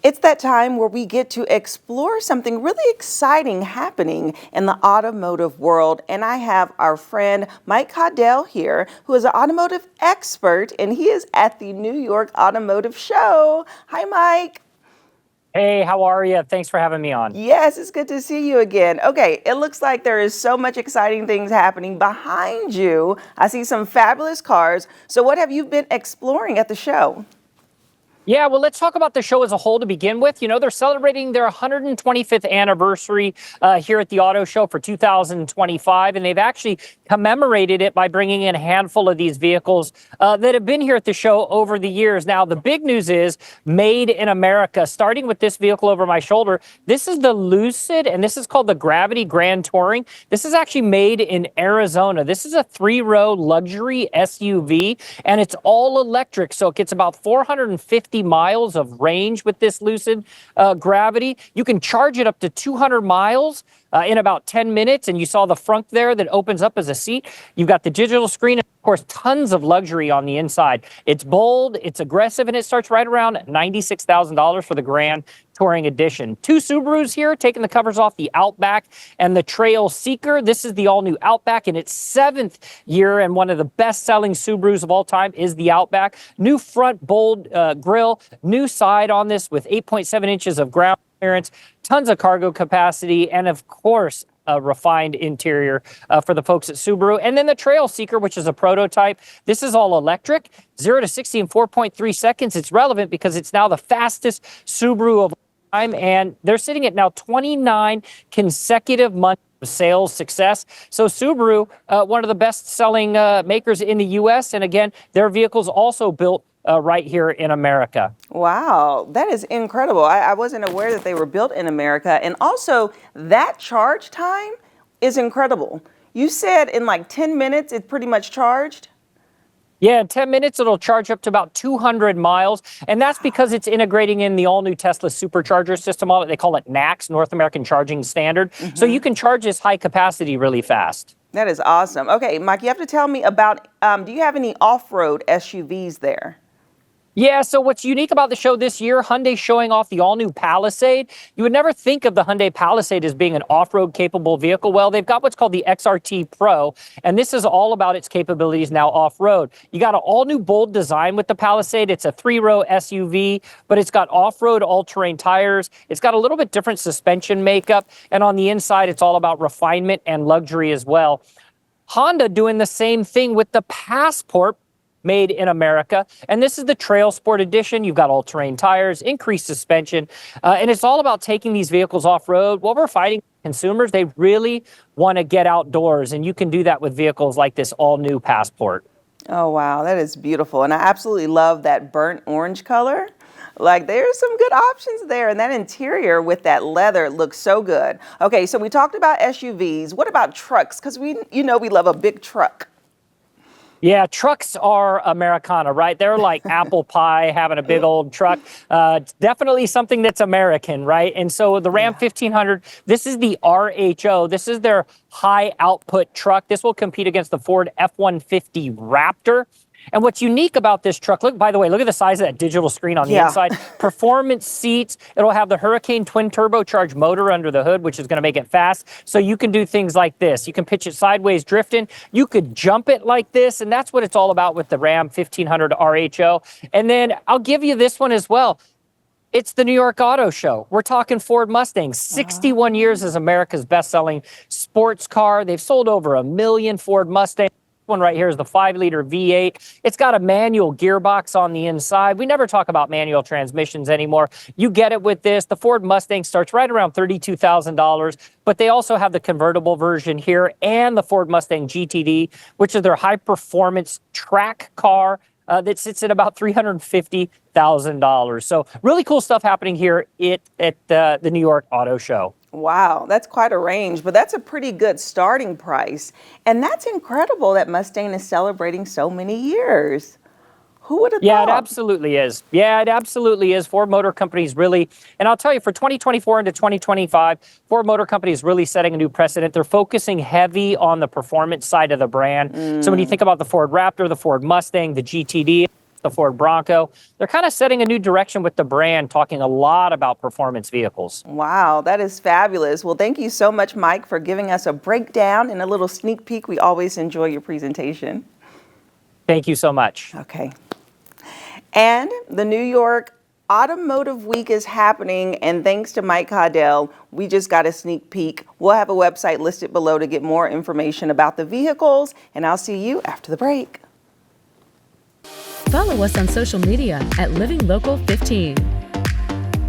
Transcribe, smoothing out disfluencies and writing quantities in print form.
It's that time where we get to explore something really exciting happening in the automotive world. And I have our friend Mike Caudill here, who is an automotive expert, and he is at the New York Automotive Show. Hi, Mike. Hey, how are you? Thanks for having me on. Yes, it's good to see you again. Okay, it looks like there is so much exciting things happening behind you. I see some fabulous cars. So what have you been exploring at the show? Yeah, well, let's talk about the show as a whole to begin with. You know, they're celebrating their 125th anniversary here at the Auto Show for 2025, and they've actually commemorated it by bringing in a handful of these vehicles that have been here at the show over the years. Now, the big news is made in America, starting with this vehicle over my shoulder. This is the Lucid, and this is called the Gravity Grand Touring. This is actually made in Arizona. This is a 3-row luxury SUV, and it's all electric, so it gets about 450 miles of range with this Lucid Gravity. You can charge it up to 200 miles in about 10 minutes. And you saw the front there that opens up as a seat. You've got the digital screen, and of course, tons of luxury on the inside. It's bold, it's aggressive, and it starts right around $96,000 for the Grand Touring Edition. Two Subarus here, taking the covers off the Outback and the Trail Seeker. This is the all-new Outback in its 7th year, and one of the best-selling Subarus of all time is the Outback. New front bold grille, new side on this with 8.7 inches of ground clearance, tons of cargo capacity, and of course, a refined interior for the folks at Subaru. And then the Trail Seeker, which is a prototype. This is all electric, 0 to 60 in 4.3 seconds. It's relevant because it's now the fastest Subaru of all time, and they're sitting at now 29 consecutive months of sales success. So Subaru, one of the best-selling makers in the U.S., and again, their vehicles also built right here in America. Wow, that is incredible. I wasn't aware that they were built in America. And also, that charge time is incredible. You said in like 10 minutes, it's pretty much charged? Yeah, in 10 minutes, it'll charge up to about 200 miles. And that's because it's integrating in the all-new Tesla supercharger system on it. They call it NACS, North American Charging Standard. So you can charge this high capacity really fast. That is awesome. Okay, Mike, you have to tell me about, do you have any off-road SUVs there? Yeah, so what's unique about the show this year, Hyundai showing off the all-new Palisade. You would never think of the Hyundai Palisade as being an off-road capable vehicle. Well, they've got what's called the XRT Pro, and this is all about its capabilities now off-road. You got an all-new bold design with the Palisade. It's a 3-row SUV, but it's got off-road all-terrain tires. It's got a little bit different suspension makeup, and on the inside, it's all about refinement and luxury as well. Honda doing the same thing with the Passport, made in America. And this is the Trail Sport Edition. You've got all-terrain tires, increased suspension, and it's all about taking these vehicles off-road. What we're fighting consumers, they really want to get outdoors, and you can do that with vehicles like this all-new Passport. Oh, wow, that is beautiful. And I absolutely love that burnt orange color. Like, there's some good options there. And that interior with that leather looks so good. Okay, so we talked about SUVs. What about trucks? Because we love a big truck. Yeah, trucks are Americana, right? They're like apple pie, having a big old truck. Definitely something that's American, right? And so the Ram 1500, this is the RHO. This is their high output truck. This will compete against the Ford F-150 Raptor. And what's unique about this truck, look, by the way, look at the size of that digital screen on the inside. Performance seats. It'll have the Hurricane twin turbocharged motor under the hood, which is going to make it fast. So you can do things like this. You can pitch it sideways drifting. You could jump it like this. And that's what it's all about with the Ram 1500 RHO. And then I'll give you this one as well. It's the New York Auto Show. We're talking Ford Mustang. 61 years as America's best-selling sports car. They've sold over 1 million Ford Mustangs. One right here is the 5-liter V8. It's got a manual gearbox on the inside. We never talk about manual transmissions anymore. You get it with this. The Ford Mustang starts right around $32,000, but they also have the convertible version here and the Ford Mustang GTD, which is their high-performance track car that sits at about $350,000. So really cool stuff happening here at the New York Auto Show. Wow, that's quite a range, but that's a pretty good starting price. And that's incredible that Mustang is celebrating so many years. Who would have thought? Yeah, it absolutely is. Yeah, it absolutely is. Ford Motor Company is really, and I'll tell you, for 2024 into 2025, Ford Motor Company is really setting a new precedent. They're focusing heavy on the performance side of the brand. So when you think about the Ford Raptor, the Ford Mustang, the GTD, the Ford Bronco. They're kind of setting a new direction with the brand, talking a lot about performance vehicles. Wow, that is fabulous. Well, thank you so much, Mike, for giving us a breakdown and a little sneak peek. We always enjoy your presentation. Thank you so much. Okay. And the New York Automotive Week is happening, and thanks to Mike Caudill, we just got a sneak peek. We'll have a website listed below to get more information about the vehicles, and I'll see you after the break. Follow us on social media at Living Local 15.